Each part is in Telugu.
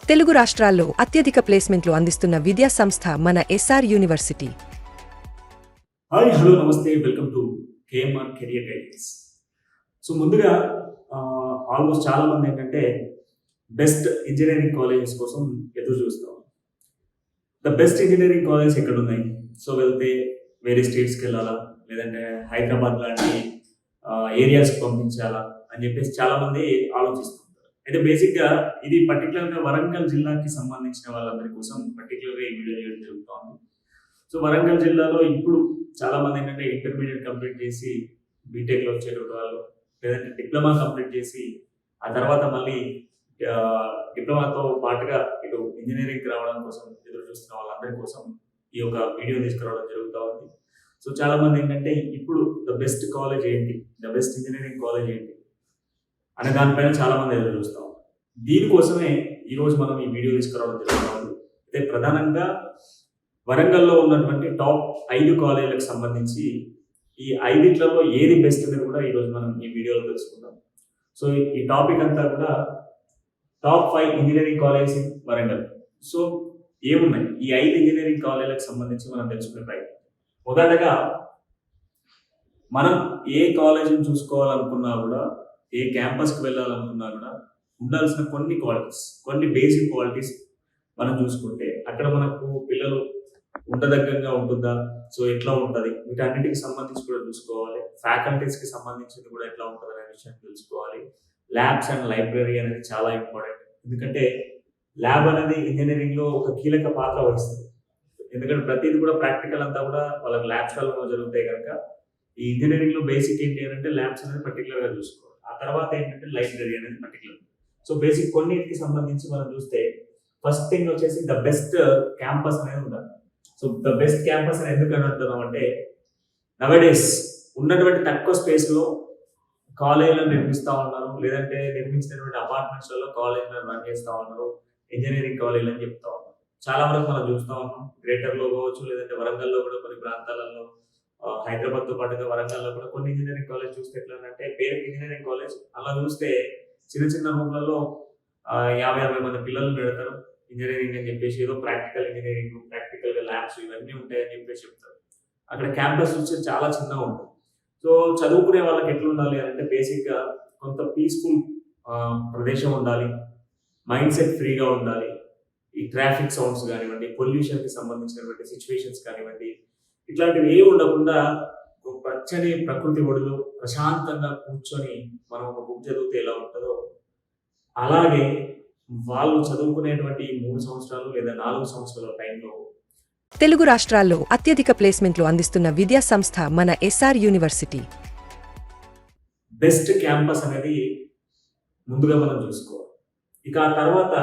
తెలుగు రాష్ట్రాల్లో అత్యధిక ప్లేస్మెంట్లు అందిస్తున్న విద్యా సంస్థ మన ఎస్ఆర్ యూనివర్సిటీ. హాయ్ హలో నమస్తే, welcome to KMR career guidance. So ముందుగా ఆల్మోస్ట్ చాలా మంది ఏంటంటే బెస్ట్ ఇంజనీరింగ్ కాలేజెస్ కోసం ఎదురు చూస్తాం. ద బెస్ట్ ఇంజనీరింగ్ కాలేజెస్ ఎక్కడ ఉన్నాయి, సో వెళ్తే వేరే స్టేట్స్కి వెళ్ళాలా, లేదంటే హైదరాబాద్ లాంటి ఏరియాస్కి పంపించాలా అని చెప్పేసి చాలా మంది ఆలోచిస్తుంటారు. అయితే బేసిక్గా ఇది పర్టికులర్గా వరంగల్ జిల్లాకి సంబంధించిన వాళ్ళందరి కోసం పర్టికులర్గా ఈ వీడియో చేయడం జరుగుతుంది. సో వరంగల్ జిల్లాలో ఇప్పుడు చాలా మంది ఏంటంటే ఇంటర్మీడియట్ కంప్లీట్ చేసి బీటెక్లో వచ్చేటువంటి వాళ్ళు, లేదంటే డిప్లొమా కంప్లీట్ చేసి ఆ తర్వాత మళ్ళీ డిప్లొమాతో పాటుగా ఇటు ఇంజనీరింగ్కి రావడం కోసం ఎదురు చూస్తున్న వాళ్ళందరి కోసం ఈ యొక్క వీడియో తీసుకురావడం జరుగుతూ ఉంది. సో చాలా మంది ఏంటంటే ఇప్పుడు ద బెస్ట్ కాలేజ్ ఏంటి, ద బెస్ట్ ఇంజనీరింగ్ కాలేజ్ ఏంటి అనే దానిపైన చాలా మంది ఎదురు చూస్తాం. దీనికోసమే ఈరోజు మనం ఈ వీడియో తీసుకురావడం జరుగుతుంది. అయితే ప్రధానంగా వరంగల్లో ఉన్నటువంటి టాప్ 5 కాలేజీలకు సంబంధించి ఈ 5ట్లో ఏది బెస్ట్ అనేది కూడా ఈరోజు మనం ఈ వీడియోలో తెలుసుకుందాం. సో ఈ టాపిక్ అంతా కూడా top 5 engineering colleges in Warangal. So ఏమున్నాయి ఈ 5 ఇంజనీరింగ్ కాలేజీలకు సంబంధించి మనం తెలుసుకునే ప్రయత్నం. మొదటగా మనం ఏ కాలేజీని చూసుకోవాలనుకున్నా కూడా, ఏ క్యాంపస్కి వెళ్ళాలనుకున్నా కూడా ఉండాల్సిన కొన్ని క్వాలిటీస్, కొన్ని బేసిక్ క్వాలిటీస్ మనం చూసుకుంటే అక్కడ మనకు పిల్లలు ఉండదగ్గంగా ఉంటుందా, సో ఎట్లా ఉంటుంది, వీటన్నిటికి సంబంధించి కూడా చూసుకోవాలి. ఫ్యాకల్టీస్కి సంబంధించింది కూడా ఎట్లా ఉంటుంది అనే విషయం తెలుసుకోవాలి. ల్యాబ్స్ అండ్ లైబ్రరీ అనేది చాలా ఇంపార్టెంట్. ఎందుకంటే ల్యాబ్ అనేది ఇంజనీరింగ్లో ఒక కీలక పాత్ర వహిస్తుంది. ఎందుకంటే ప్రతిదీ కూడా ప్రాక్టికల్ అంతా కూడా వాళ్ళకి ల్యాబ్స్లలో జరుగుతాయి కనుక ఈ ఇంజనీరింగ్లో బేసిక్ ఏంటి అంటే ల్యాబ్స్ అనేది పర్టికులర్గా చూసుకోవాలి. ఆ తర్వాత ఏంటంటే లైబ్రరీ అనేది పర్టికులర్. సో బేసిక్ కొన్నిటికి సంబంధించి మనం చూస్తే ఫస్ట్ థింగ్ వచ్చేసి ద బెస్ట్ క్యాంపస్ అనేది ఉండాలి. సో ద బెస్ట్ క్యాంపస్ అని ఎందుకు అంటున్నాం అంటే నవడేస్ ఉన్నటువంటి తక్కువ స్పేస్లో కాలేజీలను నిర్మిస్తూ ఉన్నారు, లేదంటే నిర్మించినటువంటి అపార్ట్మెంట్స్లలో కాలేజీలను రన్ చేస్తూ ఉన్నారు, ఇంజనీరింగ్ కాలేజీలు అని చెప్తా ఉన్నారు. చాలా వరకు మనం చూస్తూ ఉన్నాం. గ్రేటర్లో కావచ్చు, లేదంటే వరంగల్లో కూడా కొన్ని ప్రాంతాలలో, హైదరాబాద్తో పాటుగా వరంగల్లో కూడా కొన్ని ఇంజనీరింగ్ కాలేజ్ చూస్తే ఎట్లా అంటే పేరు ఇంజనీరింగ్ కాలేజ్, అలా చూస్తే చిన్న చిన్న రూమ్లలో 50-60 మంది పిల్లలు పెడతారు. ఇంజనీరింగ్ అని చెప్పేసి ఏదో ప్రాక్టికల్ ఇంజనీరింగ్, ప్రాక్టికల్గా ల్యాబ్స్ ఇవన్నీ ఉంటాయని చెప్పేసి చెప్తారు. అక్కడ క్యాంపస్ వచ్చి చాలా చిన్నగా ఉంటుంది. సో చదువుకునే వాళ్ళకి ఎట్లా ఉండాలి అంటే బేసిక్గా కొంత పీస్ఫుల్ ప్రదేశం ఉండాలి, మైండ్ సెట్ ఫ్రీగా ఉండాలి. ఈ ట్రాఫిక్ సౌండ్స్ కానివ్వండి, పొల్యూషన్కి సంబంధించినటువంటి సిచ్యువేషన్స్ కానివ్వండి, ఇట్లాంటివి ఏ ఉండకుండా ఒక పచ్చని ప్రకృతి ఒడిలో ప్రశాంతంగా కూర్చొని మనం ఒక బుక్ చదివితే ఎలా ఉంటుందో అలాగే వాళ్ళు చదువుకునేటువంటి 3 సంవత్సరాలు లేదా 4 సంవత్సరాల టైంలో తెలుగు రాష్ట్రాల్లో అత్యధిక ప్లేస్మెంట్లు అందిస్తున్న విద్యా సంస్థ మన ఎస్ఆర్ యూనివర్సిటీ. బెస్ట్ క్యాంపస్ అనేది ముందుగా మనం చూసుకోవాలి. ఇక ఆ తర్వాత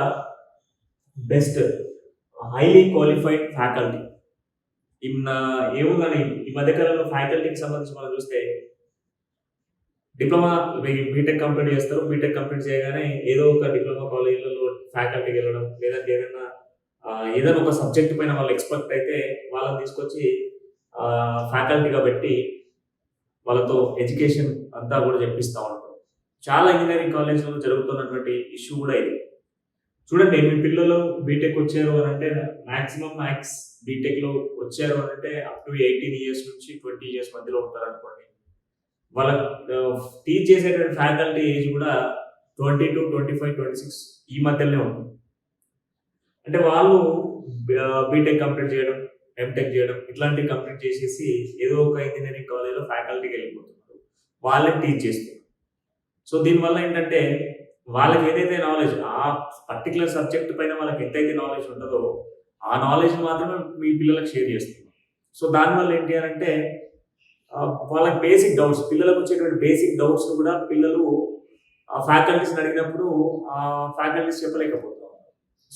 బెస్ట్ హైలీ క్వాలిఫైడ్ ఫ్యాకల్టీ. ఏముందని ఈ మధ్యకాలంలో ఫ్యాకల్టీకి సంబంధించి మనం చూస్తే డిప్లొమా బీటెక్ కంప్లీట్ చేస్తారు, బీటెక్ కంప్లీట్ చేయగానే ఏదో ఒక డిప్లొమా కాలేజీలలో ఫ్యాకల్టీకి వెళ్ళడం, లేదంటే ఏదైనా ఒక సబ్జెక్ట్ పైన వాళ్ళు ఎక్స్పర్ట్ అయితే వాళ్ళని తీసుకొచ్చి ఫ్యాకల్టీగా పెట్టి వాళ్ళతో ఎడ్యుకేషన్ అంతా కూడా చెప్పిస్తూ ఉంటారు. చాలా ఇంజనీరింగ్ కాలేజీలో జరుగుతున్నటువంటి ఇష్యూ కూడా ఇది. చూడండి, మీ పిల్లలు బీటెక్ వచ్చారు అని అంటే మ్యాక్స్ బీటెక్లో వచ్చారు అని అంటే అప్ టు 18 ఇయర్స్ నుంచి 20 ఇయర్స్ మధ్యలో ఉంటారు అనుకోండి. వాళ్ళ టీచ్ చేసేటువంటి ఫ్యాకల్టీ ఏజ్ కూడా 22, 25, 26 ఈ మధ్యలోనే ఉంటుంది. అంటే వాళ్ళు బీటెక్ కంప్లీట్ చేయడం, ఎంటెక్ చేయడం ఇట్లాంటివి కంప్లీట్ చేసేసి ఏదో ఒక ఇంజనీరింగ్ కాలేజ్లో ఫ్యాకల్టీకి వెళ్ళిపోతున్నారు, వాళ్ళని టీచ్ చేస్తున్నారు. సో దీనివల్ల ఏంటంటే వాళ్ళకి ఏదైతే నాలెడ్జ్, ఆ పర్టికులర్ సబ్జెక్ట్ పైన వాళ్ళకి ఎంతైతే నాలెడ్జ్ ఉంటుందో ఆ నాలెడ్జ్ మాత్రమే మీ పిల్లలకు షేర్ చేస్తున్నారు. సో దానివల్ల ఏంటి అని అంటే వాళ్ళకి బేసిక్ డౌట్స్, పిల్లలకు వచ్చేటువంటి బేసిక్ డౌట్స్ కూడా పిల్లలు ఫ్యాకల్టీస్ని అడిగినప్పుడు ఆ ఫ్యాకల్టీస్ చెప్పలేకపోతారు.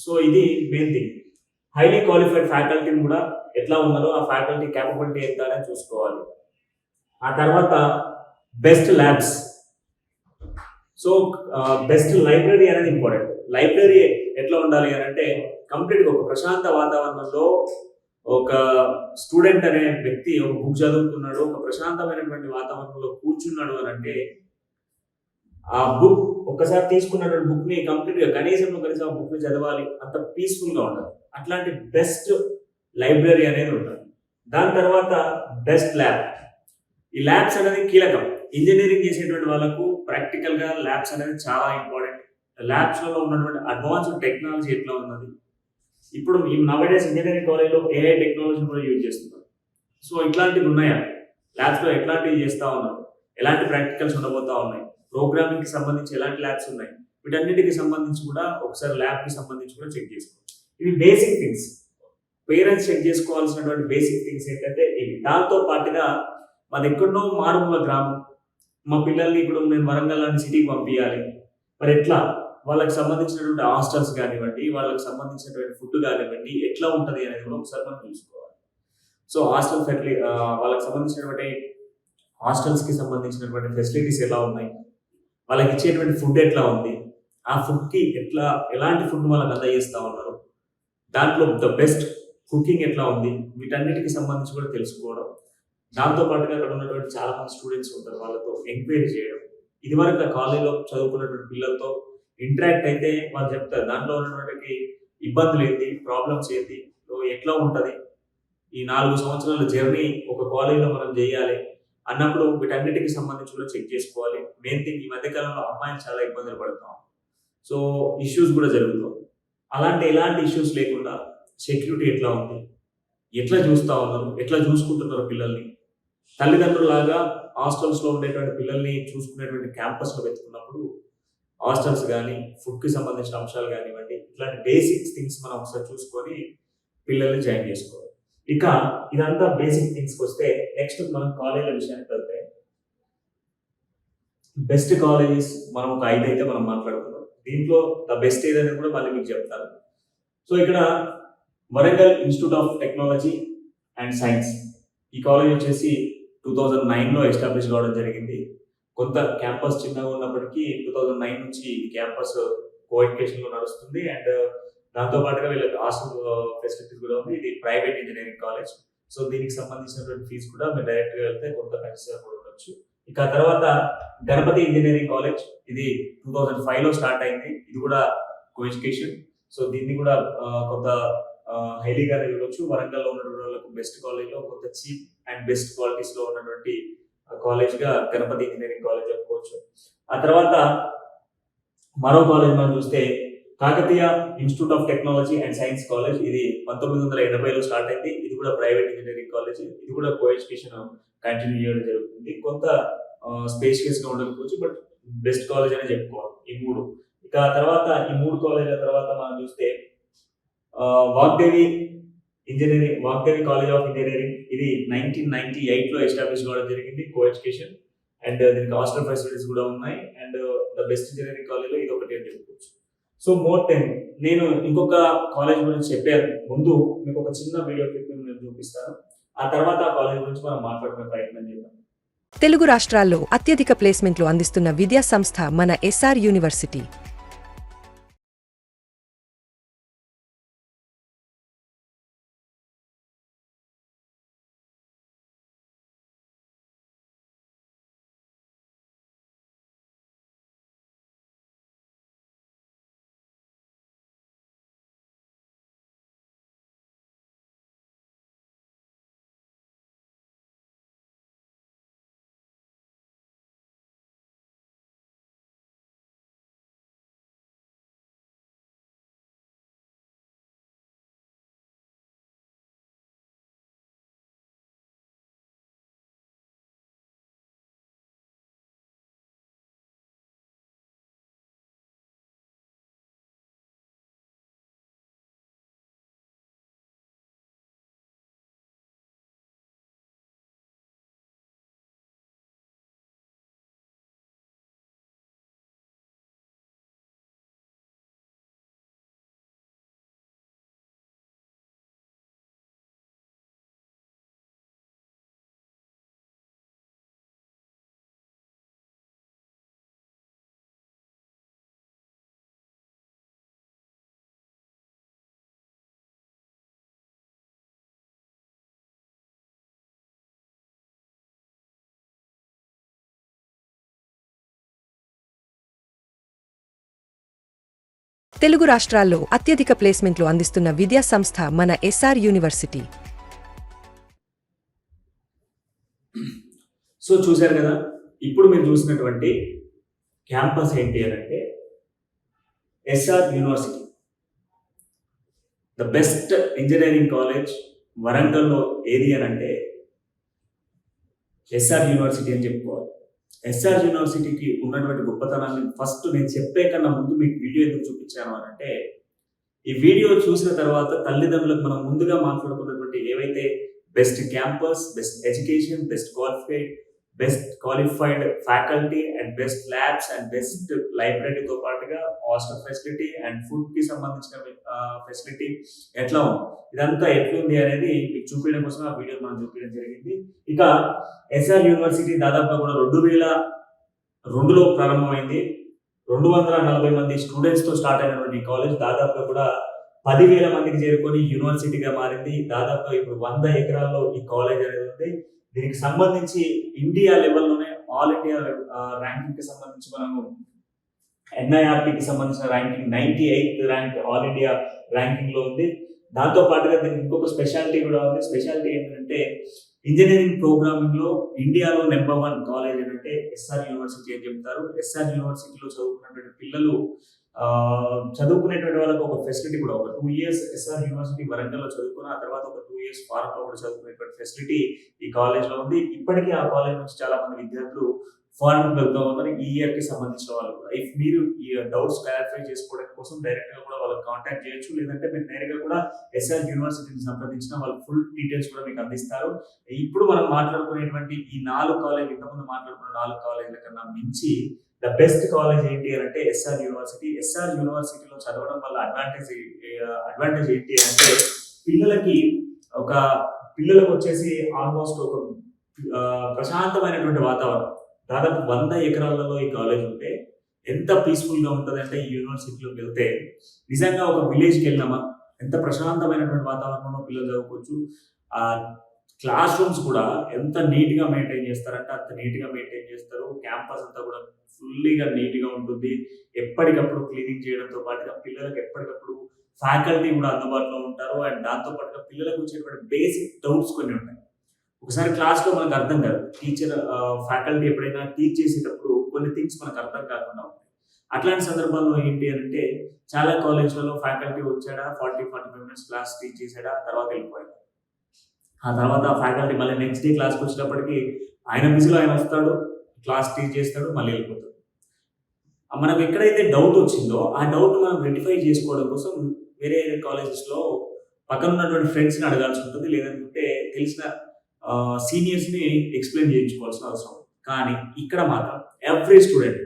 సో ఇది మెయిన్ థింగ్. హైలీ క్వాలిఫైడ్ ఫ్యాకల్టీని కూడా ఎట్లా ఉన్నారో ఆ ఫ్యాకల్టీ క్యాపబిలిటీ ఎంత అనేది చూసుకోవాలి. ఆ తర్వాత best labs. So best library అనేది ఇంపార్టెంట్. లైబ్రరీ ఎట్లా ఉండాలి అని అంటే కంప్లీట్గా ఒక ప్రశాంత వాతావరణంలో ఒక స్టూడెంట్ అనే వ్యక్తి ఒక బుక్ చదువుతున్నాడు, ఒక ప్రశాంతమైనటువంటి వాతావరణంలో కూర్చున్నాడు అని అంటే ఆ బుక్ ఒక్కసారి తీసుకున్నటువంటి బుక్‌ని కంప్లీట్‌గా కనీసం ఆ బుక్‌ని చదవాలి. అంత పీస్‌ఫుల్‌గా ఉండాలి. అట్లాంటి బెస్ట్ లైబ్రరీ అనేది ఉండాలి. దాని తర్వాత బెస్ట్ ల్యాబ్. ఈ ల్యాబ్స్ అనేది కీలకం. ఇంజినీరింగ్ చేసేటువంటి వాళ్ళకు ప్రాక్టికల్‌గా ల్యాబ్స్ అనేది చాలా ఇంపార్టెంట్. ల్యాబ్స్‌లలో ఉన్నటువంటి అడ్వాన్స్డ్ టెక్నాలజీ ఎట్లా ఉన్నది? ఇప్పుడు ఈ నౌఎడేస్ ఇంజినీరింగ్ కాలేజ్‌లో ఏఐ టెక్నాలజీని కూడా యూజ్ చేస్తున్నారు. సో, ఇట్లాంటివి ఉన్నాయా? ల్యాబ్స్‌లో ఎట్లాంటివి చేస్తా ఉన్నారు? ఎలాంటి ప్రాక్టికల్స్ ఉండబోతా ఉన్నాయి? ప్రోగ్రామింగ్‌కి సంబంధించి ఎలాంటి ల్యాబ్స్ ఉన్నాయి? వీటన్నిటికి సంబంధించి కూడా ఒకసారి ల్యాబ్‌కి సంబంధించి కూడా చెక్ చేసుకోవాలి. ఇవి బేసిక్ థింగ్స్. పేరెంట్స్ చెక్ చేసుకోవాల్సినటువంటి బేసిక్ థింగ్స్ ఏంటంటే ఇవి. దాంతో పాటుగా మాదెక్కడనో మారుమూల గ్రామం. మా పిల్లల్ని ఇప్పుడు నేను వరంగల్ లాంటి సిటీకి పంపియాలి. మరెట్లా? వాళ్ళకి సంబంధించినటువంటి హాస్టల్స్ గానివ్వండి, వాళ్ళకి సంబంధించినటువంటి ఫుడ్ గానివ్వండి, ఎట్లా ఉంటది అనేది కూడా ఒకసారి మనం చూసుకోవాలి. సో, వాళ్ళకి సంబంధించినటువంటి హాస్టల్స్‌కి సంబంధించినటువంటి ఫెసిలిటీస్ ఎలా ఉన్నాయి? వాళ్ళకిచ్చేటువంటి ఫుడ్ ఎట్లా ఉంది? ఆ ఫుడ్‌కి ఎలాంటి ఫుడ్ వాళ్ళకి అందజేస్తా ఉన్నారు? దాంట్లో ద బెస్ట్ కుకింగ్ ఎట్లా ఉంది? వీటన్నిటికి సంబంధించి కూడా తెలుసుకోవడం. దాంతో పాటుగా అక్కడ ఉన్నటువంటి చాలా మంది స్టూడెంట్స్ ఉంటారు. వాళ్ళతో ఎంక్వైరీ చేయడం. ఇదివరకు ఆ కాలేజ్‌లో చదువుకున్నటువంటి పిల్లలతో ఇంటరాక్ట్ అయితే వాళ్ళు చెప్తారు. దాంట్లో ఉన్నటువంటి ఇబ్బందులేంటి? ప్రాబ్లమ్స్ ఏంటి? ఎట్లా ఉంటది? ఈ 4 సంవత్సరాల జర్నీ ఒక కాలేజ్‌లో మనం జేయాలి అన్నప్పుడు వీటన్నిటికి సంబంధించి కూడా చెక్ చేసుకోవాలి. మెయిన్ థింగ్ ఈ మధ్య కాలంలో అమ్మాయిలు చాలా ఇబ్బందులు పడుతున్నాం. సో, ఇష్యూస్ కూడా జరుగుతాయి. ఎలాంటి ఇష్యూస్ లేకుండా సెక్యూరిటీ ఎట్లా ఉంది? ఎట్లా చూస్తా ఉన్నారు? ఎట్లా చూసుకుంటున్నారు పిల్లల్ని? తల్లిదండ్రుల్లాగా హాస్టల్స్‌లో ఉండేటువంటి పిల్లల్ని చూసుకునేటువంటి క్యాంపస్‌లో వెతుకున్నప్పుడు హాస్టల్స్ గాని, ఫుడ్‌కి సంబంధించిన అంశాలు గానివ్వండి, ఇట్లాంటి బేసిక్ థింగ్స్ మనం ఒకసారి చూసుకొని పిల్లల్ని జాయిన్ చేసుకోవాలి. ఇక ఇదంతా బేసిక్ థింగ్స్‌కొస్తే నెక్స్ట్ మనం కాలేజ్‌ల విషయానికెళ్తే బెస్ట్ కాలేజెస్ మనం ఒక 5 అయితే మనం మాట్లాడుకున్నాం. దీంట్లో ద బెస్ట్ ఏదనేది కూడా మళ్ళీ మీకు చెప్తాను. సో, ఇక్కడ Warangal institute of technology and science. ఈ కాలేజ్ వచ్చేసి 2009లో ఎస్టాబ్లిష్ కావడం జరిగింది. కొంత క్యాంపస్ చిన్నగా ఉన్నప్పటికీ 2009 నుంచి ఈ క్యాంపస్ కోఎడ్యుకేషన్‌లో నడుస్తుంది. అండ్ దాంతో పాటుగా వీళ్ళకి హాస్టల్ ఫెసిలిటీస్ కూడా ఉంది. ఇది ప్రైవేట్ ఇంజినీరింగ్ కాలేజ్. సో, దీనికి సంబంధించినటువంటి ఫీస్ కూడా మీరు డైరెక్ట్‌గా వెళ్తే కొంత కన్సిడర్ కూడా ఉండొచ్చు. ఇక తర్వాత గణపతి ఇంజినీరింగ్ కాలేజ్. ఇది 2005లో స్టార్ట్ అయింది. ఇది కూడా కోఎడ్యుకేషన్. సో, దీన్ని కూడా కొంత హైలీగానే చూడొచ్చు. వరంగల్‌లో ఉన్నటువంటి వాళ్ళకు బెస్ట్ కాలేజ్‌లో కొంత చీప్ అండ్ బెస్ట్ క్వాలిటీస్‌లో ఉన్నటువంటి కాలేజ్‌గా గణపతి ఇంజినీరింగ్ కాలేజ్ చెప్పుకోవచ్చు. ఆ తర్వాత మరో కాలేజ్ మనం చూస్తే Kakatiya institute of technology and science college. ఇది 1980లో స్టార్ట్ అయింది. ఇది కూడా ప్రైవేట్ ఇంజినీరింగ్ కాలేజ్. ఇది కూడా కోఎడ్యుకేషన్ కంటిన్యూ చేయడం జరుగుతుంది. కొంత స్పేషియస్‌గా ఉండకపోవచ్చు. బట్ బెస్ట్ కాలేజ్ అనే చెప్పుకోవాలి ఈ 3. ఇక తర్వాత ఈ 3 కాలేజ్‌ల తర్వాత మనం చూస్తే Vagdevi Vagdevi college of engineering. ఇది 1998లో ఎస్టాబ్లిష్ కావడం జరిగింది. కోఎడ్యుకేషన్ అండ్ దీనికి హాస్టల్ ఫెసిలిటీస్ కూడా ఉన్నాయి. అండ్ ద బెస్ట్ ఇంజినీరింగ్ కాలేజ్‌లో ఇదొకటి అని చెప్పుకోవచ్చు. సో, మోర్ దెన్ నేను ఇంకొక కాలేజ్ గురించి చెప్పే ముందు మీకు ఒక చిన్న వీడియో క్లిప్ నేను చూపిస్తాను. ఆ తర్వాత ఆ కాలేజ్ గురించి మనం మాట్లాడుకునే ప్రయత్నం చేద్దాం. తెలుగు రాష్ట్రాల్లో అత్యధిక ప్లేస్మెంట్లు అందిస్తున్న విద్యా సంస్థ మన ఎస్ఆర్ యూనివర్సిటీ. తెలుగు రాష్ట్రాల్లో అత్యధిక ప్లేస్మెంట్లు అందిస్తున్న విద్యా సంస్థ మన ఎస్ఆర్ యూనివర్సిటీ. సో చూశారు కదా, ఇప్పుడు మీరు చూసినటువంటి క్యాంపస్ ఏంటి అని అంటే SR university, the best engineering college వరంగల్లో ఏది అని అంటే ఎస్ఆర్ యూనివర్సిటీ అని చెప్పుకోవాలి. ఎస్ఆర్ యూనివర్సిటీకి ఉన్నటువంటి గొప్పతనాన్ని ఫస్ట్ నేను చెప్పే కన్నా ముందు మీకు వీడియో ఎందుకు చూపించాను అని అంటే, ఈ వీడియో చూసిన తర్వాత తల్లిదండ్రులకు మనం ముందుగా మాట్లాడుకున్నటువంటి ఏవైతే best campus, best education, best qualified faculty and best labs and best లైబ్రరీతో పాటుగా హాస్టల్ ఫెసిలిటీ అండ్ ఫుడ్ కి సంబంధించిన ఫెసిలిటీ ఎట్లా ఉంది, ఇదంతా ఎట్లుంది అనేది మీకు చూపించడం కోసం ఆ వీడియో మనం చూపించడం జరిగింది. ఇక ఎస్ఆర్ యూనివర్సిటీ దాదాపుగా కూడా 2002లో ప్రారంభమైంది. 240 మంది స్టూడెంట్స్ తో స్టార్ట్ అయినటువంటి ఈ కాలేజ్ దాదాపుగా కూడా 10,000 మందికి చేరుకొని యూనివర్సిటీగా మారింది. దాదాపుగా ఇప్పుడు 100 ఎకరాల్లో ఈ కాలేజ్ అనేది ఉంది. దీనికి సంబంధించి ఇండియా లెవెల్లోనే ఆల్ ఇండియా ర్యాంకింగ్ కి సంబంధించి మనము ఎన్ఐఆర్టీకి సంబంధించిన ranking 98th rank all India ranking లో ఉంది. దాంతో పాటుగా దీనికి ఇంకొక స్పెషాలిటీ కూడా ఉంది. స్పెషాలిటీ ఏంటంటే ఇంజనీరింగ్ ప్రోగ్రామింగ్ లో ఇండియాలో నెంబర్ 1 కాలేజ్ ఏంటంటే ఎస్ఆర్ యూనివర్సిటీ అని చెప్తారు. ఎస్ఆర్ యూనివర్సిటీలో చదువుకున్నటువంటి పిల్లలు చదువుకునేటువంటి వాళ్ళకి ఒక ఫెసిలిటీ కూడా, ఒక 2 years ఎస్ఆర్ యూనివర్సిటీ వరంగల్లో చదువుకుని ఆ తర్వాత ఒక 2 years ఫారెన్ లో కూడా చదువుకునేటువంటి ఫెసిలిటీ ఈ కాలేజ్ లో ఉంది. ఇప్పటికీ ఆ కాలేజ్ నుంచి చాలా మంది విద్యార్థులు ఫారెన్ వెళ్తూ ఉన్నారు, ఈ ఇయర్ కి సంబంధించిన వాళ్ళు కూడా. ఇఫ్ మీరు ఈ డౌట్స్ క్లారిఫై చేసుకోవడం కోసం డైరెక్ట్ గా కూడా వాళ్ళకి కాంటాక్ట్ చేయొచ్చు, లేదంటే మీరు నేరుగా కూడా ఎస్ఆర్ యూనివర్సిటీని సంప్రదించిన వాళ్ళు ఫుల్ డీటెయిల్స్ కూడా మీకు అందిస్తారు. ఇప్పుడు మనం మాట్లాడుకునేటువంటి ఈ 4 కాలేజ్, ఇంతకుముందు మాట్లాడుకున్న 4 కాలేజీల కన్నా మించి ద బెస్ట్ కాలేజ్ ఏంటి అని అంటే ఎస్ఆర్ యూనివర్సిటీ. ఎస్ఆర్ యూనివర్సిటీలో చదవడం వల్ల అడ్వాంటేజ్ ఏంటి అంటే పిల్లలకు వచ్చేసి ఆల్మోస్ట్ ఒక ప్రశాంతమైనటువంటి వాతావరణం. దాదాపు 100 ఎకరాలలో ఈ కాలేజ్ ఉంటే ఎంత పీస్ఫుల్ గా ఉంటుంది అంటే, ఈ యూనివర్సిటీలోకి వెళ్తే నిజంగా ఒక విలేజ్కి వెళ్ళినామా, ఎంత ప్రశాంతమైనటువంటి వాతావరణంలో పిల్లలు చదువుకోవచ్చు. ఆ క్లాస్ రూమ్స్ కూడా ఎంత నీట్ గా మెయింటైన్ చేస్తారంటే అంత నీట్ గా మెయింటైన్ చేస్తారు. క్యాంపస్ అంతా కూడా ఫుల్లీగా నీట్ గా ఉంటుంది. ఎప్పటికప్పుడు క్లీనింగ్ చేయడంతో పాటుగా పిల్లలకు ఎప్పటికప్పుడు ఫ్యాకల్టీ కూడా అందుబాటులో ఉంటారు. అండ్ దాంతో పాటుగా పిల్లలకు వచ్చేటువంటి బేసిక్ డౌట్స్ కొన్ని ఉంటాయి. ఒకసారి క్లాస్ లో మనకు అర్థం కాదు, ఫ్యాకల్టీ ఎప్పుడైనా టీచ్ చేసేటప్పుడు కొన్ని థింగ్స్ మనకు అర్థం కాకుండా ఉంటాయి. అట్లాంటి సందర్భాల్లో ఏంటి అంటే, చాలా కాలేజ్లలో ఫ్యాకల్టీ వచ్చాడా 40-45 minutes క్లాస్ టీచ్ చేసాడా, తర్వాత వెళ్ళిపోయాడు. ఆ తర్వాత ఆ ఫ్యాకల్టీ మళ్ళీ నెక్స్ట్ డే క్లాస్కి వచ్చేటప్పటికి ఆయన బిజీలో ఆయన వస్తాడు, క్లాస్ టీచ్ చేస్తాడు, మళ్ళీ వెళ్ళిపోతాడు. మనకు ఎక్కడైతే డౌట్ వచ్చిందో ఆ డౌట్ మనం రెక్టిఫై చేసుకోవడం కోసం వేరే కాలేజెస్ లో పక్కన ఉన్నటువంటి ఫ్రెండ్స్ ని అడగాల్సి ఉంటుంది, లేదంటే తెలిసిన సీనియర్స్ ని ఎక్స్ప్లెయిన్ చేయించుకోవాల్సిన అవసరం. కానీ ఇక్కడ మాత్రం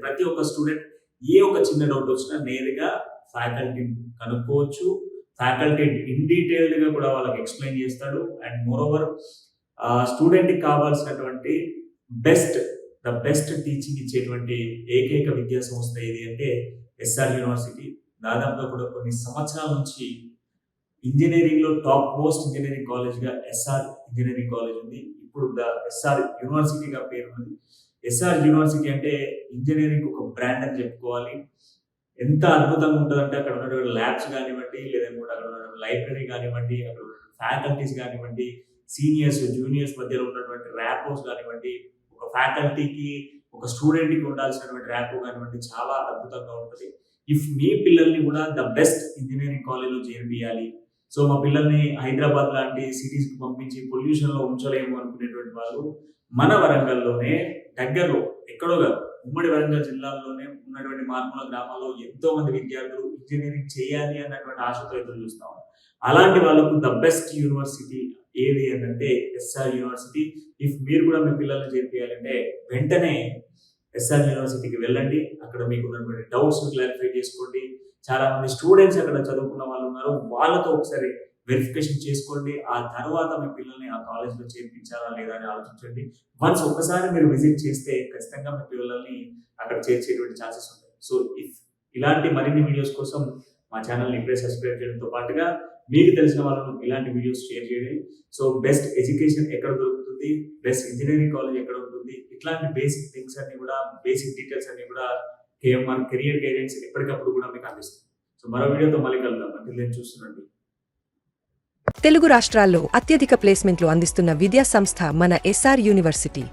ప్రతి ఒక్క స్టూడెంట్ ఏ ఒక చిన్న డౌట్ వచ్చినా నేరుగా ఫ్యాకల్టీని కనుక్కోవచ్చు. ఫ్యాకల్టీ ఇన్ డీటెయిల్డ్ గా కూడా వాళ్ళకి ఎక్స్ప్లెయిన్ చేస్తాడు. అండ్ మోర్ ఓవర్ స్టూడెంట్ కి కావాల్సినటువంటి ద బెస్ట్ టీచింగ్ ఇచ్చేటువంటి ఏకైక విద్యా సంస్థ ఏది అంటే ఎస్ఆర్ యూనివర్సిటీ. దాదాపుగా కూడా కొన్ని సంవత్సరాల నుంచి ఇంజనీరింగ్ లో టాప్ మోస్ట్ ఇంజనీరింగ్ కాలేజ్ గా ఎస్ఆర్ ఇంజనీరింగ్ కాలేజ్ ఉంది. ఇప్పుడు ఎస్ఆర్ యూనివర్సిటీగా పేరుంది. ఎస్ఆర్ యూనివర్సిటీ అంటే ఇంజనీరింగ్ ఒక బ్రాండ్ అని చెప్పుకోవాలి. ఎంత అద్భుతంగా ఉంటుందంటే అక్కడ ఉన్నటువంటి ల్యాబ్స్ కానివ్వండి, లేదంటే అక్కడ ఉన్నటువంటి లైబ్రరీ కానివ్వండి, అక్కడ ఉన్నటువంటి ఫ్యాకల్టీస్ కానివ్వండి, సీనియర్స్ జూనియర్స్ మధ్యలో ఉన్నటువంటి ర్యాపోస్ కానివ్వండి, ఒక ఫ్యాకల్టీకి ఒక స్టూడెంట్ కి ఉండాల్సినటువంటి ర్యాపో కానివ్వండి, చాలా అద్భుతంగా ఉంటుంది. ఇఫ్ మీ పిల్లల్ని కూడా ద బెస్ట్ ఇంజనీరింగ్ కాలేజ్ లో చేర్పియాలి, సో మా పిల్లల్ని హైదరాబాద్ లాంటి సిటీస్ కి పంపించి పొల్యూషన్ లో ఉంచలేము అనుకునేటువంటి వాళ్ళు మన వరంగల్లోనే దగ్గరలో ఎక్కడో ఉమ్మడి వరంగల్ జిల్లాలోనే ఉన్నటువంటి మారుమూల గ్రామాల్లో ఎంతో మంది విద్యార్థులు ఇంజనీరింగ్ చేయాలి అన్నటువంటి ఆశతో ఎదురు చూస్తాం. అలాంటి వాళ్ళకు ద బెస్ట్ యూనివర్సిటీ ఏది అంటే ఎస్ఆర్ యూనివర్సిటీ. ఇఫ్ మీరు కూడా మీ పిల్లల్ని చేర్పియాలంటే వెంటనే ఎస్ఆర్ యూనివర్సిటీకి వెళ్ళండి. అక్కడ మీకు ఉన్నటువంటి డౌట్స్ క్లారిఫై చేసుకోండి. చాలా మంది స్టూడెంట్స్ అక్కడ చదువుకున్న వాళ్ళు ఉన్నారు, వాళ్ళతో ఒకసారి వెరిఫికేషన్ చేసుకోండి. ఆ తర్వాత మీ పిల్లల్ని ఆ కాలేజ్ లో చేర్పించాలా లేదా అని ఆలోచించండి. వన్స్ ఒక్కసారి మీరు విజిట్ చేస్తే ఖచ్చితంగా మీ పిల్లల్ని అక్కడ చేర్చేటువంటి ఛాన్సెస్ ఉంటాయి. సో ఇలాంటి మరిన్ని వీడియోస్ కోసం మా ఛానల్ని ఇప్పుడే సబ్స్క్రైబ్ చేయడంతో పాటుగా మీకు తెలిసిన వాళ్ళను ఇలాంటి వీడియోస్ షేర్ చేయండి. సో బెస్ట్ ఎడ్యుకేషన్ ఎక్కడ దొరుకుతుంది, బెస్ట్ ఇంజనీరింగ్ కాలేజ్ ఎక్కడ ఉంటుంది, ఇట్లాంటి బేసిక్ థింగ్స్ అన్ని కూడా, బేసిక్ డీటెయిల్స్ అన్ని కూడా కేఎంఆర్ కెరియర్ గైడెన్స్ ఎప్పటికప్పుడు కూడా మీకు అందిస్తుంది. సో మరో వీడియోతో మళ్ళీ కలుద్దాం. అంటే నేను చూస్తున్నాండి. తెలుగు రాష్ట్రాల్లో అత్యధిక ప్లేస్మెంట్లు అందిస్తున్న విద్యా సంస్థ మన ఎస్ఆర్ యూనివర్సిటీ.